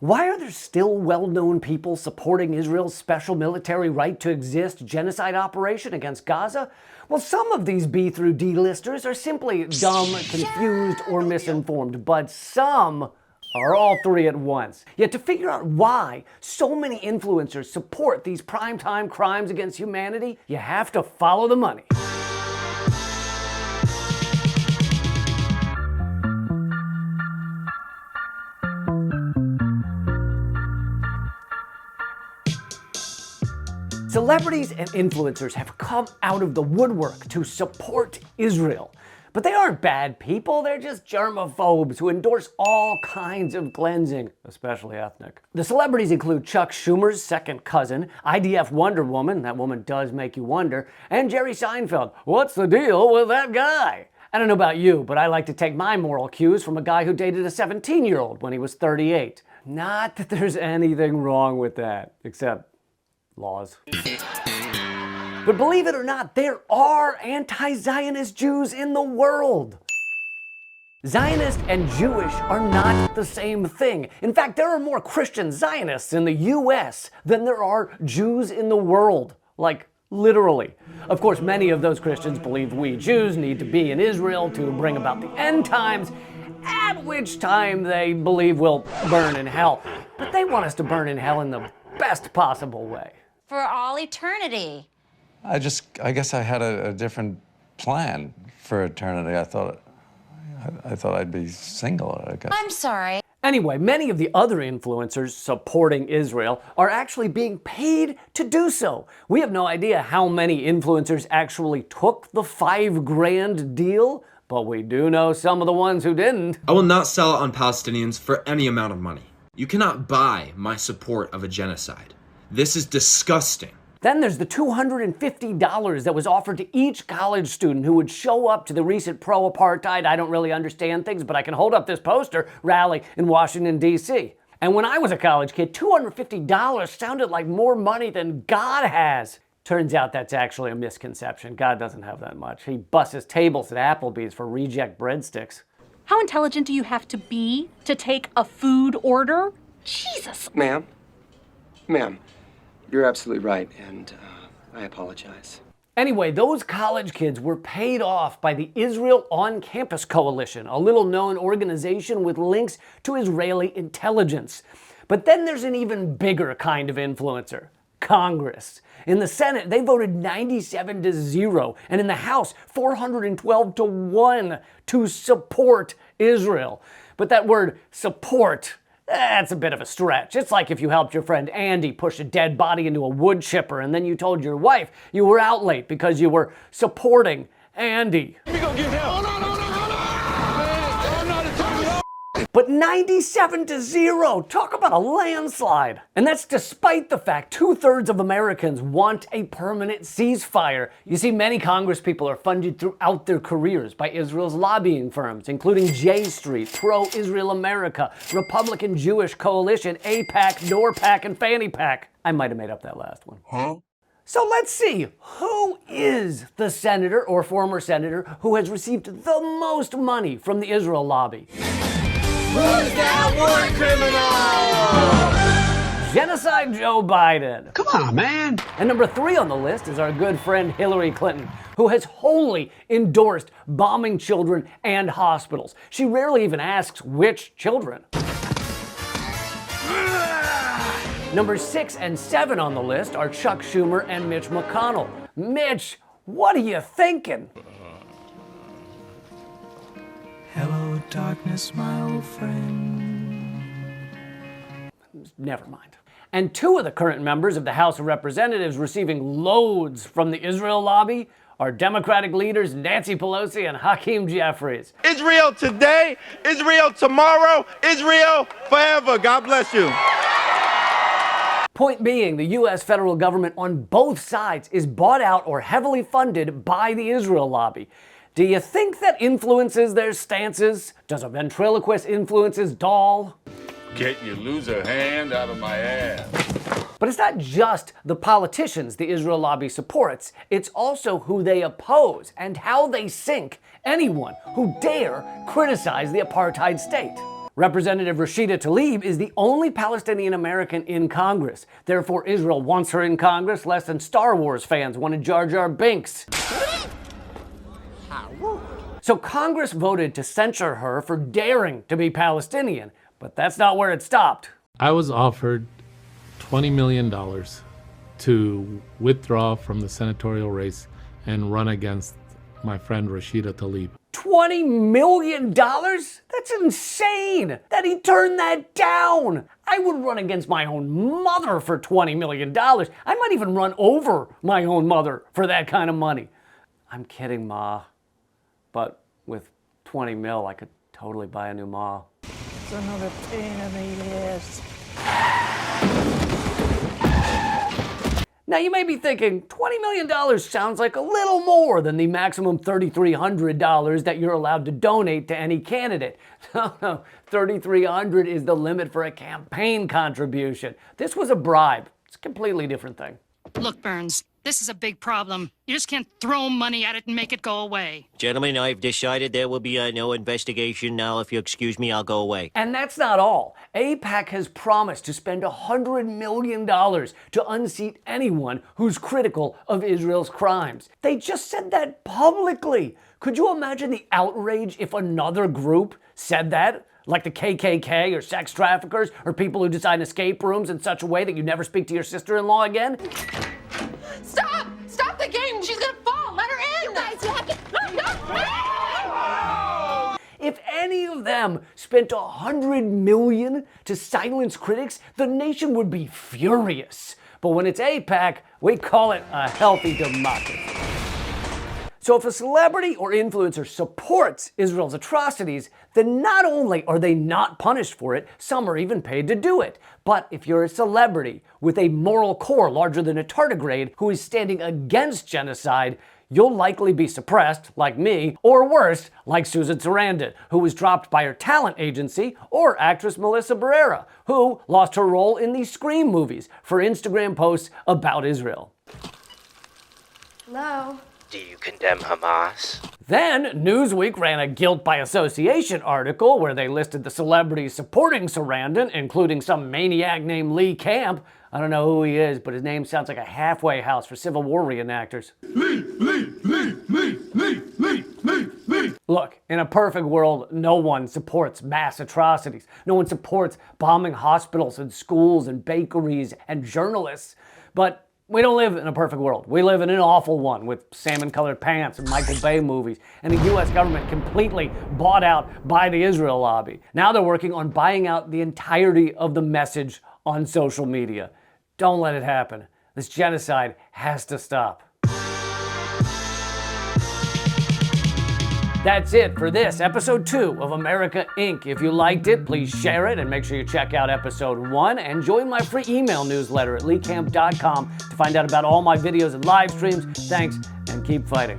Why are there still well-known people supporting Israel's special military right to exist genocide operation against Gaza? Well, some of these B through D listers are simply dumb, confused, or misinformed, but some are all three at once. Yet to figure out why so many influencers support these primetime crimes against humanity, you have to follow the money. Celebrities and influencers have come out of the woodwork to support Israel. But they aren't bad people, they're just germaphobes who endorse all kinds of cleansing, especially ethnic. The celebrities include Chuck Schumer's second cousin, IDF Wonder Woman, that woman does make you wonder, and Jerry Seinfeld. What's the deal with that guy? I don't know about you, but I like to take my moral cues from a guy who dated a 17-year-old when he was 38. Not that there's anything wrong with that, except laws. But believe it or not, there are anti-Zionist Jews in the world. Zionist and Jewish are not the same thing. In fact, there are more Christian Zionists in the US than there are Jews in the world. Like, literally. Of course, many of those Christians believe we Jews need to be in Israel to bring about the end times, at which time they believe we'll burn in hell. But they want us to burn in hell in the best possible way. For all eternity. I guess I had a different plan for eternity. I thought I'd be single, I guess. I'm sorry. Anyway, many of the other influencers supporting Israel are actually being paid to do so. We have no idea how many influencers actually took the $5,000 deal, but we do know some of the ones who didn't. I will not sell it on Palestinians for any amount of money. You cannot buy my support of a genocide. This is disgusting. Then there's the $250 that was offered to each college student who would show up to the recent pro-apartheid, I don't really understand things, but I can hold up this poster rally in Washington, D.C. And when I was a college kid, $250 sounded like more money than God has. Turns out that's actually a misconception. God doesn't have that much. He busts his tables at Applebee's for reject breadsticks. How intelligent do you have to be to take a food order? Jesus. Ma'am, you're absolutely right, and I apologize. Anyway, those college kids were paid off by the Israel On Campus Coalition, a little-known organization with links to Israeli intelligence. But then there's an even bigger kind of influencer, Congress. In the Senate, they voted 97-0, and in the House, 412-1 to support Israel. But that word support, that's a bit of a stretch. It's like if you helped your friend Andy push a dead body into a wood chipper and then you told your wife you were out late because you were supporting Andy. Let me go get help. But 97-0, talk about a landslide. And that's despite the fact 2/3 of Americans want a permanent ceasefire. You see, many Congress people are funded throughout their careers by Israel's lobbying firms, including J Street, Pro-Israel America, Republican Jewish Coalition, AIPAC, NORPAC, and Fanny Pack. I might have made up that last one. Huh? So let's see, who is the senator or former senator who has received the most money from the Israel lobby? Who's that war criminal? Genocide Joe Biden. Come on, man. And number 3 on the list is our good friend Hillary Clinton, who has wholly endorsed bombing children and hospitals. She rarely even asks which children. Number 6 and 7 on the list are Chuck Schumer and Mitch McConnell. Mitch, what are you thinking? Hello, darkness, my old friend. Never mind. And 2 of the current members of the House of Representatives receiving loads from the Israel lobby are Democratic leaders Nancy Pelosi and Hakeem Jeffries. Israel today, Israel tomorrow, Israel forever. God bless you. Point being, the US federal government on both sides is bought out or heavily funded by the Israel lobby. Do you think that influences their stances? Does a ventriloquist influence his doll? Get your loser hand out of my ass. But it's not just the politicians the Israel lobby supports, it's also who they oppose and how they sink anyone who dare criticize the apartheid state. Representative Rashida Tlaib is the only Palestinian American in Congress. Therefore, Israel wants her in Congress less than Star Wars fans wanted Jar Jar Binks. So Congress voted to censure her for daring to be Palestinian, but that's not where it stopped. I was offered $20 million to withdraw from the senatorial race and run against my friend Rashida Tlaib. $20 million? That's insane that he turned that down. I would run against my own mother for $20 million. I might even run over my own mother for that kind of money. I'm kidding, Ma. But with 20 mil, I could totally buy a new Ma. It's another pain in the ass. Now you may be thinking, $20 million sounds like a little more than the maximum $3,300 that you're allowed to donate to any candidate. No, $3,300 is the limit for a campaign contribution. This was a bribe. It's a completely different thing. Look, Burns, this is a big problem. You just can't throw money at it and make it go away. Gentlemen, I've decided there will be no investigation now. If you excuse me, I'll go away. And that's not all. AIPAC has promised to spend $100 million to unseat anyone who's critical of Israel's crimes. They just said that publicly. Could you imagine the outrage if another group said that? Like the KKK or sex traffickers or people who design escape rooms in such a way that you never speak to your sister-in-law again? Stop! Stop the game! She's gonna fall! Let her in! You guys, you have to... If any of them spent $100 million to silence critics, the nation would be furious. But when it's AIPAC, we call it a healthy democracy. So if a celebrity or influencer supports Israel's atrocities, then not only are they not punished for it, some are even paid to do it. But if you're a celebrity with a moral core larger than a tardigrade who is standing against genocide, you'll likely be suppressed, like me, or worse, like Susan Sarandon, who was dropped by her talent agency, or actress Melissa Barrera, who lost her role in the Scream movies for Instagram posts about Israel. Hello? Do you condemn Hamas? Then, Newsweek ran a guilt by association article where they listed the celebrities supporting Sarandon, including some maniac named Lee Camp. I don't know who he is, but his name sounds like a halfway house for Civil War reenactors. Lee. Look, in a perfect world, no one supports mass atrocities. No one supports bombing hospitals and schools and bakeries and journalists. But we don't live in a perfect world. We live in an awful one with salmon-colored pants and Michael Bay movies and a U.S. government completely bought out by the Israel lobby. Now they're working on buying out the entirety of the message on social media. Don't let it happen. This genocide has to stop. That's it for this, episode 2 of America Inc. If you liked it, please share it and make sure you check out episode 1 and join my free email newsletter at leecamp.com to find out about all my videos and live streams. Thanks, and keep fighting.